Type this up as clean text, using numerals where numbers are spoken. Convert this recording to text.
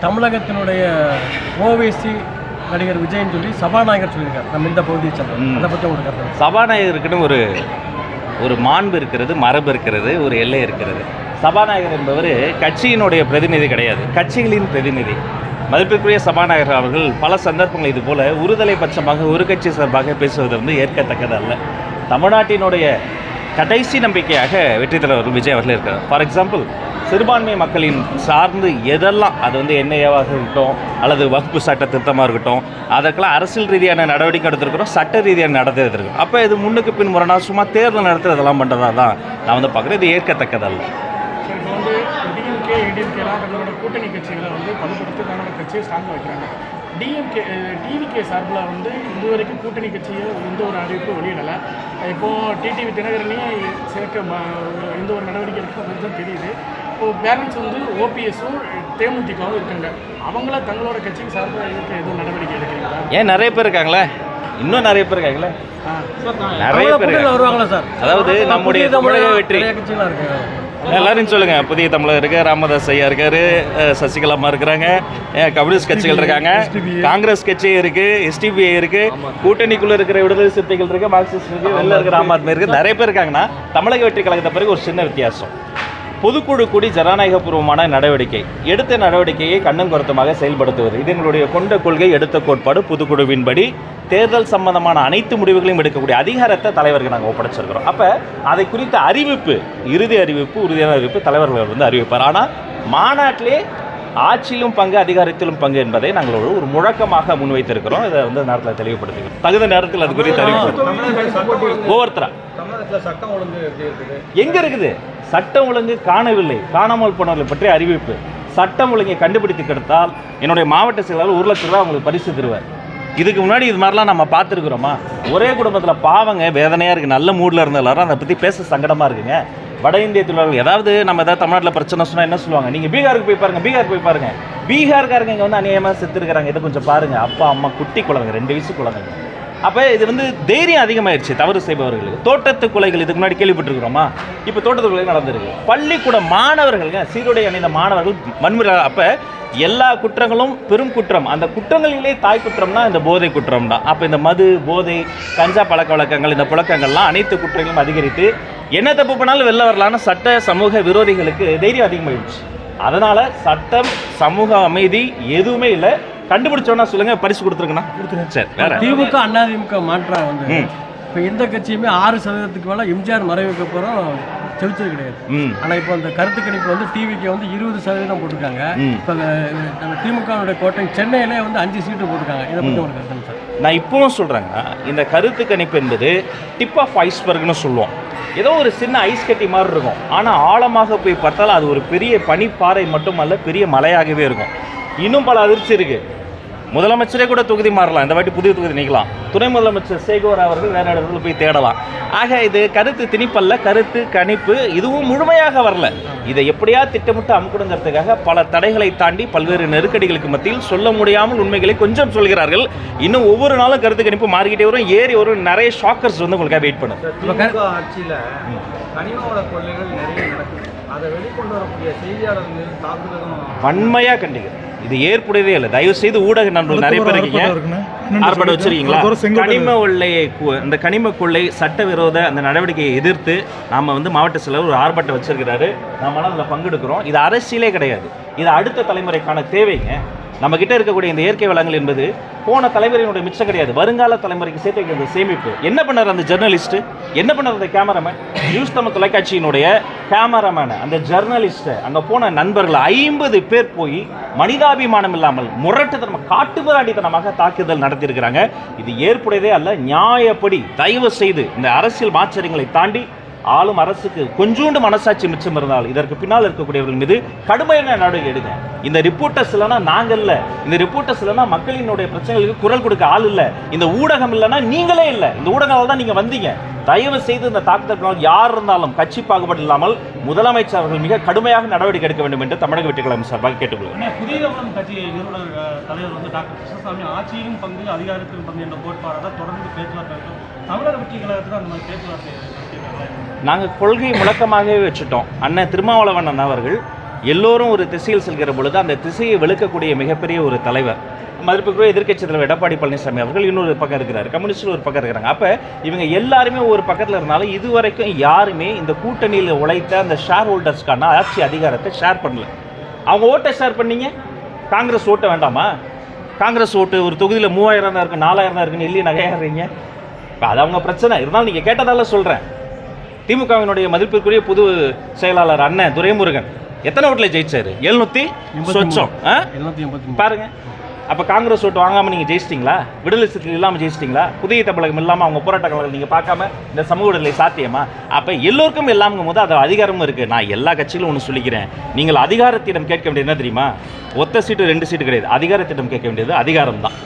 தமிழகத்தினுடைய ஓவைசி நடிகர் விஜயன் சொல்லி சபாநாயகர் சொல்லியிருக்காரு நம்ம இந்த பகுதியை சேர்ந்த. அதை பற்றி உங்களுக்கு கருத்து? சபாநாயகருக்குன்னு ஒரு மாண்பு இருக்கிறது, மரபு இருக்கிறது, ஒரு எல்லை இருக்கிறது. சபாநாயகர் என்பவர் கட்சியினுடைய பிரதிநிதி கிடையாது, கட்சிகளின் பிரதிநிதி. மதிப்பிற்குரிய சபாநாயகர் அவர்கள் பல சந்தர்ப்பங்கள் இது போல ஒருதலை பட்சமாக ஒரு கட்சி சார்பாக பேசுவது ஏற்கத்தக்கது அல்ல. தமிழ்நாட்டினுடைய கடைசி நம்பிக்கையாக வெற்றி தலைவர் விஜய் அவர்கள் இருக்கிறார். ஃபார் எக்ஸாம்பிள், சிறுபான்மை மக்களின் சார்ந்து எதெல்லாம் அது என்ஐஏவாக இருக்கட்டும் அல்லது வகுப்பு சட்ட திருத்தமாக இருக்கட்டும், அதற்கெல்லாம் அரசியல் ரீதியான நடவடிக்கை எடுத்திருக்கிறோம், சட்ட ரீதியான நடத்தி எடுத்திருக்கோம். அப்போ இது முன்னுக்கு பின் முரணாக சும்மா தேர்தல் நடத்துறது இதெல்லாம் பண்ணுறதா தான் நான் பார்க்குறேன். இது ஏற்கத்தக்கதல்ல. இப்போ டிஎம்கே ஏடிஎம்கேலாம் தங்களோட கூட்டணி கட்சிகளை பலப்படுத்தி தன்னோட கட்சியை ஸ்ட்ராங்காக வைக்கிறாங்க. டிவிகே சார்பில் இதுவரைக்கும் கூட்டணி கட்சியை எந்த ஒரு அறிவிப்பும் வெளியிடலை. இப்போது டிடிவி தினகரனையும் சேர்க்க எந்த ஒரு நடவடிக்கை எடுக்க தான் தெரியுது. இப்போது பேரண்ட்ஸ் ஓபிஎஸும் தேமுதிகவும் இருக்காங்க. அவங்கள தங்களோட கட்சிக்கு சார்பில் இருக்க எதுவும் நடவடிக்கை எடுக்கிறீங்களா? ஏன் நிறைய பேர் இருக்காங்களே, இன்னும் நிறைய பேர் இருக்காங்களே, நிறைய பேர் வருவாங்களா சார்? அதாவது நம்முடைய தமிழக வெற்றி எல்லாரும் சொல்லுங்க. புதிய தமிழர் இருக்கு, ராமதாஸ் ஐயா இருக்காரு, சசிகலாமா இருக்கிறாங்க, கம்யூனிஸ்ட் கட்சிகள் இருக்காங்க, காங்கிரஸ் கட்சி இருக்கு, எஸ்டிபிஐ இருக்கு, கூட்டணிக்குள்ள இருக்கிற விடுதலை சிறுத்தைகள் இருக்கு, மார்க்சிஸ்ட் இருக்கு, வெளில இருக்கிற ஆம் ஆத்மி இருக்கு, நிறைய பேர் இருக்காங்கன்னா தமிழக வெற்றி கழகத்தை பிறகு ஒரு சின்ன வித்தியாசம். பொதுக்குழு கூடி ஜனநாயகபூர்வமான நடவடிக்கை எடுத்த நடவடிக்கையை கண்ணும் கருத்துமாக செயல்படுத்துவது, இது எங்களுடைய கொண்ட கொள்கை, எடுத்த கோட்பாடு. பொதுக்குழுவின்படி தேர்தல் சம்பந்தமான அனைத்து முடிவுகளையும் எடுக்கக்கூடிய அதிகாரத்தை தலைவருக்கு நாங்கள் ஒப்படைச்சிருக்கிறோம். அப்போ அதை குறித்த அறிவிப்பு, இறுதி அறிவிப்பு, உறுதியான அறிவிப்பு தலைவர்கள் அறிவிப்பார். ஆனால் மாநாட்டிலே ஆட்சியிலும் பங்கு, அதிகாரத்திலும் பங்கு என்பதை நாங்கள் ஒரு முழக்கமாக முன்வைத்திருக்கிறோம். இதை நேரத்தில் தெளிவுபடுத்துகிறோம். தகுந்த நேரத்தில் அது குறித்து அறிவிப்பு ஒவ்வொருத்தரா சட்டம் ஒழுங்கு எங்க இருக்குது? சட்டம் ஒழுங்கு காணவில்லை, காணாமல் போனவர்களை பற்றி அறிவிப்பு. சட்டம் ஒழுங்கை கண்டுபிடித்து கிடைத்தால் என்னுடைய மாவட்ட செயலாளர் 1 லட்ச ரூபா அவங்களுக்கு பரிசு தருவார். இதுக்கு முன்னாடி இது மாதிரிலாம் நம்ம பார்த்துருக்குறோமா? ஒரே குடும்பத்தில் பாவங்க, வேதனையாக இருக்குது. நல்ல மூடில் இருந்த எல்லாரும் அதை பற்றி பேச சங்கடமாக இருக்குங்க. வட இந்திய தொழிலாளர்கள் ஏதாவது தமிழ்நாட்டில் பிரச்சனை சொன்னால் என்ன சொல்லுவாங்க? நீங்கள் பீகாருக்கு போய் பாருங்கள், பீகார் போய் பாருங்கள், பீகார்காரங்க இங்கே அநியாயமாக செத்துருக்கிறாங்க. இதை கொஞ்சம் பாருங்கள். அப்பா அம்மா குட்டி குழந்தைங்க, 2 வயசு குழந்தைங்க. அப்போ இது தைரியம் அதிகமாகிடுச்சு தவறு செய்பவர்களுக்கு. தோட்டத்து கொலைகள் இதுக்கு முன்னாடி கேள்விப்பட்டிருக்கிறோமா? இப்போ தோட்டத்து கொலை நடந்திருக்கு. பள்ளிக்கூட மாணவர்களுங்க, சீருடை அணிந்த மாணவர்கள் வன்முறை. அப்போ எல்லா குற்றங்களும் பெரும் குற்றம். அந்த குற்றங்களிலே தாய் குற்றம்னா இந்த போதை குற்றம் தான். அப்போ இந்த மது, போதை, கஞ்சா பழக்க வழக்கங்கள், இந்த புழக்கங்கள்லாம் அனைத்து குற்றங்களும் அதிகரித்து என்ன தப்பு பண்ணாலும் வெளில வரலான்னு சட்ட சமூக விரோதிகளுக்கு தைரியம் அதிகமாகிடுச்சு. அதனால் சட்டம், சமூக அமைதி எதுவுமே இல்லை. கண்டுபிடிச்சோன்னா சொல்லுங்க, பரிசு கொடுத்துருக்கேன்னா கொடுத்துருங்க. சரி, வேற திமுக அதிமுக மாற்றம் இப்போ எந்த கட்சியுமே 6% மேலே எம்ஜிஆர் மறைவுக்கு அப்புறம் செலுத்தது கிடையாது. ஆனால் இப்போ அந்த கருத்து கணிப்பு டிவிக்கு 20% போட்டிருக்காங்க. இப்போ நம்ம திமுக கோட்டை சென்னையிலே 5 சீட்டு போட்டிருக்காங்க. இதை பற்றி ஒரு கருத்து சார்? நான் இப்பவும் சொல்கிறேங்க, இந்த கருத்து கணிப்பு என்பது டிப் ஆஃப் ஐஸ்பர்க்னு சொல்லுவோம். ஏதோ ஒரு சின்ன ஐஸ் கட்டி மாதிரி இருக்கும். ஆனால் ஆழமாக போய் பார்த்தாலும் அது ஒரு பெரிய பனிப்பாறை மட்டுமல்ல, பெரிய மலையாகவே இருக்கும். இன்னும் பல அதிர்ச்சி இருக்குது. முதலமைச்சரே கூட தொகுதி மாறலாம், இந்த வாட்டி புதிய தொகுதி நீக்கலாம். துணை முதலமைச்சர் சேகோர் அவர்கள் வேறு இடத்துல போய் தேடலாம். ஆக இது கருத்து திணிப்பல்ல, கருத்து கணிப்பு. இதுவும் முழுமையாக வரல. இதை எப்படியா திட்டமிட்டு அமுக்கணுங்கிறதுக்காக பல தடைகளை தாண்டி பல்வேறு நெருக்கடிகளுக்கு மத்தியில் சொல்ல முடியாமல் உண்மைகளை கொஞ்சம் சொல்கிறார்கள். இன்னும் ஒவ்வொரு நாளும் கருத்து கணிப்பு மாறிக்கிட்டே வரும், ஏறி வரும். நிறைய ஷாக்கர்ஸ் உங்களுக்காக வெயிட் பண்ணும். ஆட்சியில் கனிமவள கொள்ளைகள் நிறைய நடக்குது. அதை வெளிக்கொண்டு வரக்கூடிய செய்தியாளர்கள் தாக்குதலும் வன்மையாக கண்டிக்கிறேன். இது ஏற்புடையதே இல்லை. தயவு செய்து ஊடக நண்பர்கள் நிறைய பேர் இருக்கீங்க, ஆர்ப்பாட்டம் வச்சிருக்கீங்களா? கனிம கொள்ளையை, இந்த கனிம கொள்ளை சட்டவிரோத அந்த நடவடிக்கையை எதிர்த்து நாம் மாவட்ட செயலர் ஒரு ஆர்ப்பாட்டம் வச்சிருக்கிறாரு. நாம அதில் பங்கெடுக்கிறோம். இது அரசியலே கிடையாது, இது அடுத்த தலைமுறைக்கான தேவைங்க. நம்ம கிட்ட இருக்கக்கூடிய இந்த இயற்கை வளங்கள் என்பது போன தலைவரினுடைய மிச்சம் கிடையாது, வருங்கால தலைமுறைக்கு சேர்த்து வைக்கிற சேமிப்பு. என்ன பண்ணார் அந்த ஜெர்னலிஸ்ட்? என்ன பண்ணார் அந்த கேமராமேன்? நியூஸ் தமிழ் தொலைக்காட்சியினுடைய கேமராமேன், அந்த ஜெர்னலிஸ்ட், அங்கே போன நண்பர்கள் 50 பேர் போய் மனிதாபிமானம் இல்லாமல் முரட்டுத்தனமாக, காட்டுமிராண்டித்தனமாக தாக்குதல் நடத்தியிருக்கிறாங்க. இது ஏற்புடையதே அல்ல. நியாயப்படி தயவு செய்து இந்த அரசியல் மாற்றங்களை தாண்டி ஆளும் அரசுக்கு கொஞ்சோண்டு மனசாட்சி மிச்சம் இருந்தால் இதற்கு பின்னால் இருக்கக்கூடியவர்கள் மீது கடுமையான நடவடிக்கை எடுங்க. இந்த ரிப்போர்ட்டர்ஸ் இல்லைன்னா நாங்கள் இல்லை, இந்த ரிப்போர்ட்டர்ஸ் இல்லைன்னா மக்களினுடைய பிரச்சனைகளுக்கு குரல் கொடுக்க ஆள் இல்லை, இந்த ஊடகம் இல்லைன்னா நீங்களே இல்லை. இந்த ஊடகங்கள் தான் நீங்கள் வந்தீங்க. தயவு செய்து இந்த தாக்குதல் யார் இருந்தாலும் கட்சி பாகுபாடு இல்லாமல் முதலமைச்சர் அவர்கள் மிக கடுமையாக நடவடிக்கை எடுக்க வேண்டும் என்று தமிழக வெற்றி கழகம் சார்பாக கேட்டுக்கொள்கிறேன். புதிய தமிழகம் கட்சி நிறுவனர் தலைவர் டாக்டர் கிருஷ்ணசாமி ஆட்சியிலும் பங்கு, அதிகாரத்திலும் பங்கு என்ற கோட்பாடாக தொடர்ந்து பேச்சுவார்த்தை தமிழக வெற்றி கழகத்தில் அந்த மாதிரி பேச்சுவார்த்தை நாங்கள் கொள்கை முழக்கமாகவே வச்சுட்டோம். அண்ணன் திருமாவளவன் அவர்கள் எல்லோரும் ஒரு திசையில் செல்கிற பொழுது அந்த திசையை வெளுக்கக்கூடிய மிகப்பெரிய ஒரு தலைவர், மதிப்புக்குரிய எதிர்க்கட்சி தலைவர் எடப்பாடி பழனிசாமி அவர்கள் இன்னொரு பக்கம் இருக்கிறாரு, கம்யூனிஸ்ட் ஒரு பக்கம் இருக்கிறாங்க. அப்போ இவங்க எல்லாருமே ஒரு பக்கத்தில் இருந்தாலும் இதுவரைக்கும் யாருமே இந்த கூட்டணியில் உழைத்த அந்த ஷேர் ஹோல்டர்ஸ்க்கான ஆட்சி அதிகாரத்தை ஷேர் பண்ணல. அவங்க ஓட்டை ஷேர் பண்ணீங்க, காங்கிரஸ் ஓட்ட வேண்டாமா? காங்கிரஸ் ஓட்டு ஒரு தொகுதியில் 3000 தான் இருக்குது, 4000 தான் இருக்குன்னு இல்லையே நகையாடுறீங்க. இப்போ அது அவங்க பிரச்சனை இருந்தாலும் நீங்கள் கேட்டதால சொல்கிறேன். திமுகவினுடைய மதிப்பிற்குரிய புது செயலாளர் அண்ணன் துரைமுருகன் எத்தனை ஓட்டில் ஜெயிச்சாரு? 783 பாருங்க. அப்போ காங்கிரஸ் ஓட்டு வாங்காமல் நீங்கள் ஜெயிச்சிட்டிங்களா? விடுதலை சிறுத்தைகள் இல்லாமல் ஜெயிச்சிட்டிங்களா? புதிய தமிழகம் இல்லாமல் அவங்க போராட்டங்கள் நீங்கள் பார்க்காம இந்த சமூக விடுதலை சாத்தியமா? அப்போ எல்லோருக்கும் எல்லாமுங்கும் போது அது அதிகாரமும் இருக்குது. நான் எல்லா கட்சிகளும் ஒன்று சொல்லிக்கிறேன், நீங்கள் அதிகாரத்திடம் கேட்க வேண்டியது என்ன தெரியுமா? ஒத்த சீட்டு 2 சீட்டு கிடையாது, அதிகாரத்திடம் கேட்க வேண்டியது அதிகாரம் தான்.